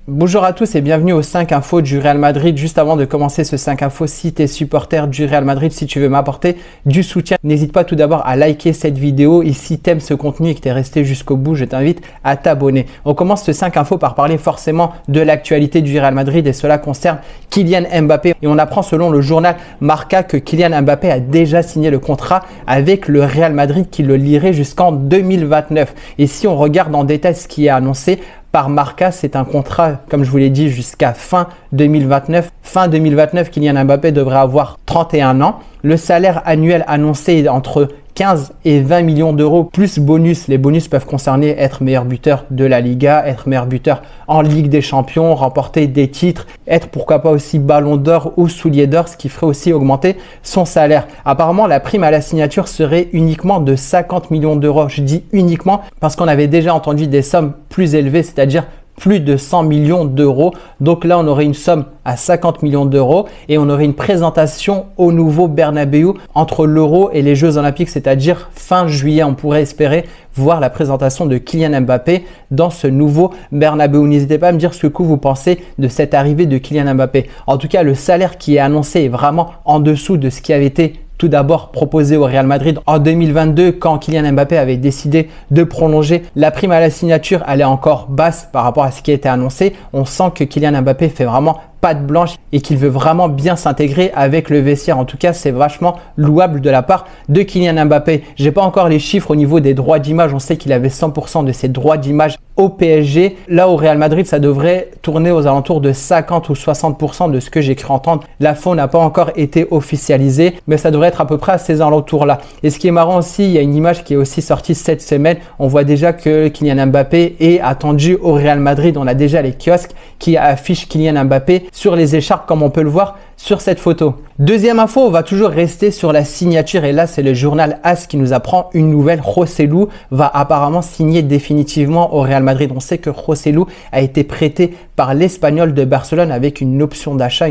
Bonjour à tous et bienvenue aux 5 infos du Real Madrid. Juste avant de commencer ce 5 infos, si tu es supporter du Real Madrid, si tu veux m'apporter du soutien, n'hésite pas tout d'abord à liker cette vidéo et si tu aimes ce contenu et que tu es resté jusqu'au bout, je t'invite à t'abonner. On commence ce 5 infos par parler forcément de l'actualité du Real Madrid et cela concerne Kylian Mbappé. Et on apprend selon le journal Marca que Kylian Mbappé a déjà signé le contrat avec le Real Madrid qui le lierait jusqu'en 2029. Et si on regarde en détail ce qui est annoncé par Marca, c'est un contrat, comme je vous l'ai dit, jusqu'à fin 2029. Fin 2029, Kylian Mbappé devrait avoir 31 ans. Le salaire annuel annoncé est entre 15 et 20 millions d'euros plus bonus. Les bonus peuvent concerner être meilleur buteur de la Liga, être meilleur buteur en Ligue des Champions, remporter des titres, être pourquoi pas aussi ballon d'or ou soulier d'or, ce qui ferait aussi augmenter son salaire. Apparemment, la prime à la signature serait uniquement de 50 millions d'euros. Je dis uniquement parce qu'on avait déjà entendu des sommes plus élevées, c'est-à-dire plus de 100 millions d'euros. Donc là, on aurait une somme à 50 millions d'euros et on aurait une présentation au nouveau Bernabéu entre l'Euro et les Jeux Olympiques, c'est-à-dire fin juillet. On pourrait espérer voir la présentation de Kylian Mbappé dans ce nouveau Bernabéu. N'hésitez pas à me dire ce que vous pensez de cette arrivée de Kylian Mbappé. En tout cas, le salaire qui est annoncé est vraiment en dessous de ce qui avait été tout d'abord proposé au Real Madrid en 2022 quand Kylian Mbappé avait décidé de prolonger. La prime à la signature, elle est encore basse par rapport à ce qui a été annoncé. On sent que Kylian Mbappé fait vraiment patte blanche et qu'il veut vraiment bien s'intégrer avec le vestiaire. En tout cas, c'est vachement louable de la part de Kylian Mbappé. J'ai pas encore les chiffres au niveau des droits d'image. On sait qu'il avait 100% de ses droits d'image au PSG. Là, au Real Madrid, ça devrait tourner aux alentours de 50 ou 60% de ce que j'ai cru entendre. L'info n'a pas encore été officialisée, mais ça devrait être à peu près à ces alentours-là. Et ce qui est marrant aussi, il y a une image qui est aussi sortie cette semaine. On voit déjà que Kylian Mbappé est attendu au Real Madrid. On a déjà les kiosques qui affichent Kylian Mbappé sur les écharpes comme on peut le voir sur cette photo. Deuxième info, on va toujours rester sur la signature et là c'est le journal AS qui nous apprend une nouvelle. Joselu va apparemment signer définitivement au Real Madrid. On sait que Joselu a été prêté par l'Espagnol de Barcelone avec une option d'achat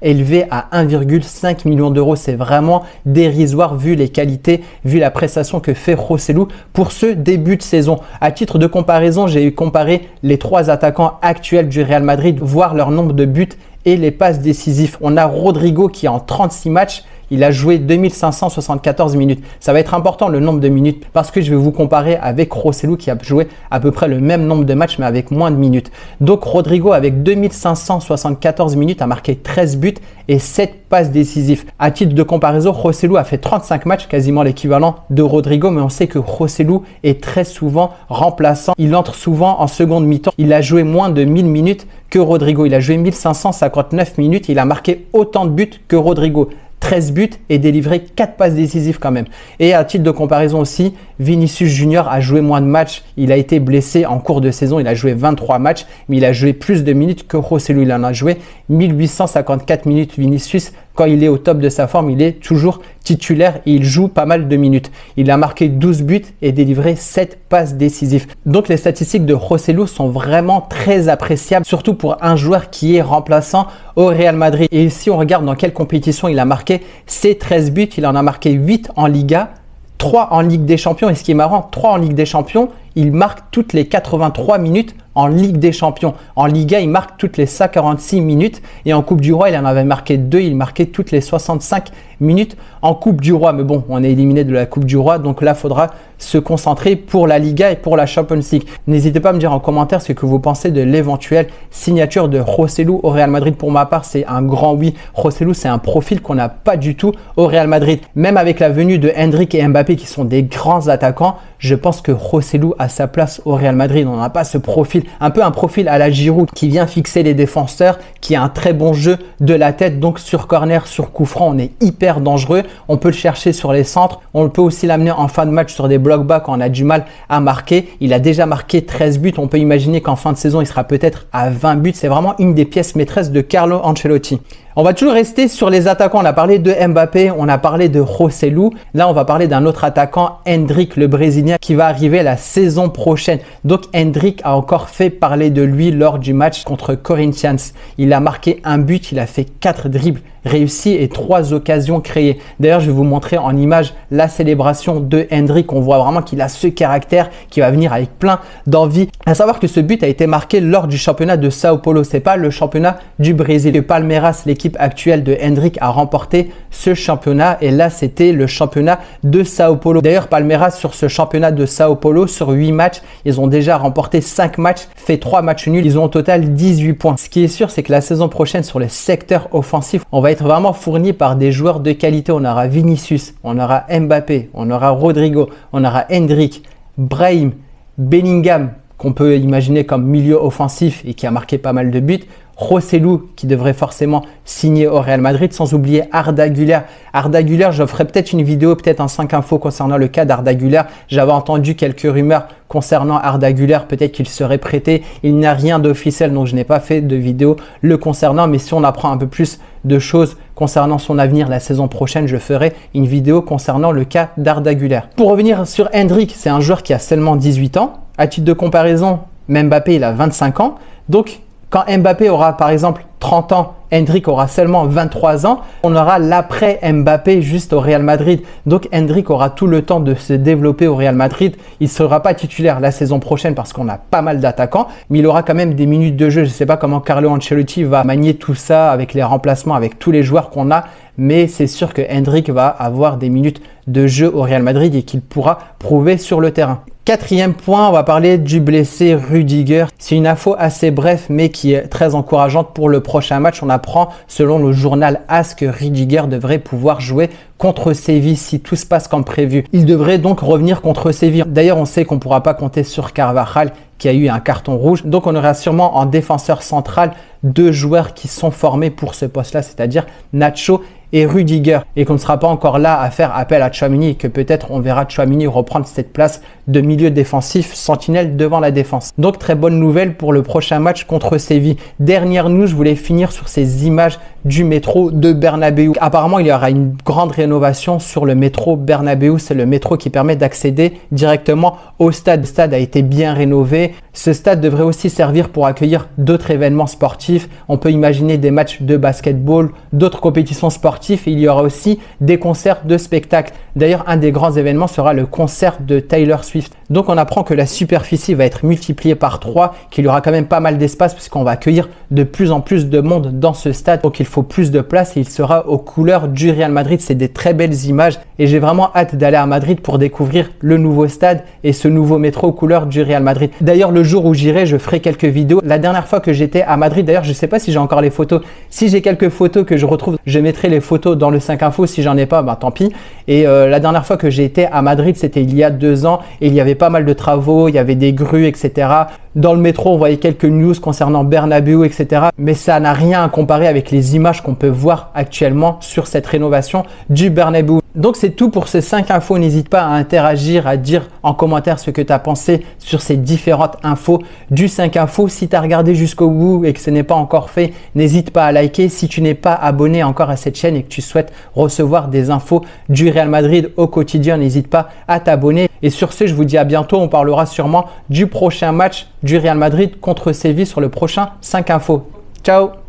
élevée à 1,5 million d'euros. C'est vraiment dérisoire vu les qualités, vu la prestation que fait Joselu pour ce début de saison. À titre de comparaison, j'ai comparé les 3 attaquants actuels du Real Madrid, voir leur nombre de buts et les passes décisives. On a Rodrigo qui en 36 matchs, il a joué 2574 minutes. Ça va être important le nombre de minutes parce que je vais vous comparer avec Joselu qui a joué à peu près le même nombre de matchs mais avec moins de minutes. Donc Rodrigo avec 2574 minutes a marqué 13 buts et 7 passes décisives. À titre de comparaison, Joselu a fait 35 matchs, quasiment l'équivalent de Rodrigo, mais on sait que Joselu est très souvent remplaçant. Il entre souvent en seconde mi-temps. Il a joué moins de 1000 minutes que Rodrigo. Il a joué 1559 minutes. Il a marqué autant de buts que Rodrigo. 13 buts et délivré 4 passes décisives quand même. Et à titre de comparaison aussi, Vinicius Junior a joué moins de matchs. Il a été blessé en cours de saison. Il a joué 23 matchs, mais il a joué plus de minutes que Joselu. Il en a joué 1854 minutes. Vinicius, quand il est au top de sa forme, il est toujours titulaire et il joue pas mal de minutes. Il a marqué 12 buts et délivré 7 passes décisives. Donc les statistiques de Joselu sont vraiment très appréciables, surtout pour un joueur qui est remplaçant au Real Madrid. Et si on regarde dans quelle compétition il a marqué ses 13 buts, il en a marqué 8 en Liga, 3 en Ligue des Champions. Et ce qui est marrant, 3 en Ligue des Champions, il marque toutes les 83 minutes en Ligue des Champions. En Liga, il marque toutes les 146 minutes et en Coupe du Roi, il en avait marqué 2, il marquait toutes les 65 minutes en Coupe du Roi. Mais bon, on est éliminé de la Coupe du Roi, donc là, il faudra se concentrer pour la Liga et pour la Champions League. N'hésitez pas à me dire en commentaire ce que vous pensez de l'éventuelle signature de Joselu au Real Madrid. Pour ma part, c'est un grand oui. Joselu, c'est un profil qu'on n'a pas du tout au Real Madrid. Même avec la venue de Endrick et Mbappé qui sont des grands attaquants, je pense que Joselu a sa place au Real Madrid. On n'a pas ce profil, un peu un profil à la Giroud qui vient fixer les défenseurs, qui a un très bon jeu de la tête. Donc sur corner, sur coup franc, on est hyper dangereux. On peut le chercher sur les centres. On peut aussi l'amener en fin de match sur des blocs bas quand on a du mal à marquer. Il a déjà marqué 13 buts. On peut imaginer qu'en fin de saison, il sera peut-être à 20 buts. C'est vraiment une des pièces maîtresses de Carlo Ancelotti. On va toujours rester sur les attaquants. On a parlé de Mbappé, on a parlé de Joselu. Là, on va parler d'un autre attaquant, Endrick, le Brésilien, qui va arriver la saison prochaine. Donc, Endrick a encore fait parler de lui lors du match contre Corinthians. Il a marqué un but, il a fait 4 dribbles réussis et 3 occasions créées. D'ailleurs, je vais vous montrer en image la célébration de Endrick. On voit vraiment qu'il a ce caractère qui va venir avec plein d'envie. À savoir que ce but a été marqué lors du championnat de Sao Paulo. C'est pas le championnat du Brésil. Le Palmeiras, l'équipe actuelle de Endrick, a remporté ce championnat et là, c'était le championnat de Sao Paulo. D'ailleurs, Palmeiras, sur ce championnat de Sao Paulo, sur 8 matchs, ils ont déjà remporté 5 matchs, fait 3 matchs nuls. Ils ont au total 18 points. Ce qui est sûr, c'est que la saison prochaine, sur le secteur offensif, on va être vraiment fourni par des joueurs de qualité. On aura Vinicius, on aura Mbappé, on aura Rodrigo, on aura Endrick, Brahim, Bellingham, qu'on peut imaginer comme milieu offensif et qui a marqué pas mal de buts. Rossellou qui devrait forcément signer au Real Madrid, sans oublier Arda Güler. Arda Güler, je ferai peut-être une vidéo, peut-être un 5 infos concernant le cas d'Arda Güler. J'avais entendu quelques rumeurs concernant Arda Güler, peut-être qu'il serait prêté. Il n'y a rien d'officiel, donc je n'ai pas fait de vidéo le concernant. Mais si on apprend un peu plus de choses concernant son avenir la saison prochaine, je ferai une vidéo concernant le cas d'Arda Güler. Pour revenir sur Endrick, c'est un joueur qui a seulement 18 ans. À titre de comparaison, Mbappé, il a 25 ans. Donc, quand Mbappé aura par exemple 30 ans, Endrick aura seulement 23 ans, on aura l'après Mbappé juste au Real Madrid. Donc Endrick aura tout le temps de se développer au Real Madrid. Il ne sera pas titulaire la saison prochaine parce qu'on a pas mal d'attaquants, mais il aura quand même des minutes de jeu. Je ne sais pas comment Carlo Ancelotti va manier tout ça avec les remplacements, avec tous les joueurs qu'on a, mais c'est sûr que Endrick va avoir des minutes de jeu au Real Madrid et qu'il pourra prouver sur le terrain. Quatrième point, on va parler du blessé Rudiger. C'est une info assez brève mais qui est très encourageante pour le prochain match. On apprend selon le journal AS que Rudiger devrait pouvoir jouer contre Séville si tout se passe comme prévu. Il devrait donc revenir contre Séville. D'ailleurs, on sait qu'on ne pourra pas compter sur Carvajal qui a eu un carton rouge. Donc, on aura sûrement en défenseur central 2 joueurs qui sont formés pour ce poste-là, c'est-à-dire Nacho et Rudiger, et qu'on ne sera pas encore là à faire appel à Tchouaméni et que peut-être on verra Tchouaméni reprendre cette place de milieu défensif, sentinelle devant la défense. Donc très bonne nouvelle pour le prochain match contre Séville. Dernière news, je voulais finir sur ces images du métro de Bernabéu. Apparemment, il y aura une grande rénovation sur le métro Bernabéu. C'est le métro qui permet d'accéder directement au stade. Le stade a été bien rénové. Ce stade devrait aussi servir pour accueillir d'autres événements sportifs. On peut imaginer des matchs de basketball, d'autres compétitions sportives et il y aura aussi des concerts de spectacles. D'ailleurs, un des grands événements sera le concert de Taylor Swift. Donc, on apprend que la superficie va être multipliée par 3, qu'il y aura quand même pas mal d'espace puisqu'on va accueillir de plus en plus de monde dans ce stade. Donc, il faut plus de place et il sera aux couleurs du Real Madrid. C'est des très belles images et j'ai vraiment hâte d'aller à Madrid pour découvrir le nouveau stade et ce nouveau métro aux couleurs du Real Madrid. D'ailleurs, le jour où j'irai, je ferai quelques vidéos. La dernière fois que j'étais à Madrid, d'ailleurs, je ne sais pas si j'ai encore les photos. Si j'ai quelques photos que je retrouve, je mettrai les photos dans le 5 infos. Si j'en ai pas, bah, tant pis. Et la dernière fois que j'ai été à Madrid, c'était il y a 2 ans et il y avait pas mal de travaux, il y avait des grues, etc. Dans le métro, on voyait quelques news concernant Bernabéu, etc. Mais ça n'a rien à comparer avec les images qu'on peut voir actuellement sur cette rénovation du Bernabéu. Donc c'est tout pour ces 5 infos. N'hésite pas à interagir, à dire en commentaire ce que tu as pensé sur ces différentes infos du 5 infos. Si tu as regardé jusqu'au bout et que ce n'est pas encore fait, n'hésite pas à liker. Si tu n'es pas abonné encore à cette chaîne et que tu souhaites recevoir des infos du Real Madrid au quotidien, n'hésite pas à t'abonner. Et sur ce, je vous dis à bientôt. On parlera sûrement du prochain match du Real Madrid contre Séville sur le prochain 5 infos. Ciao!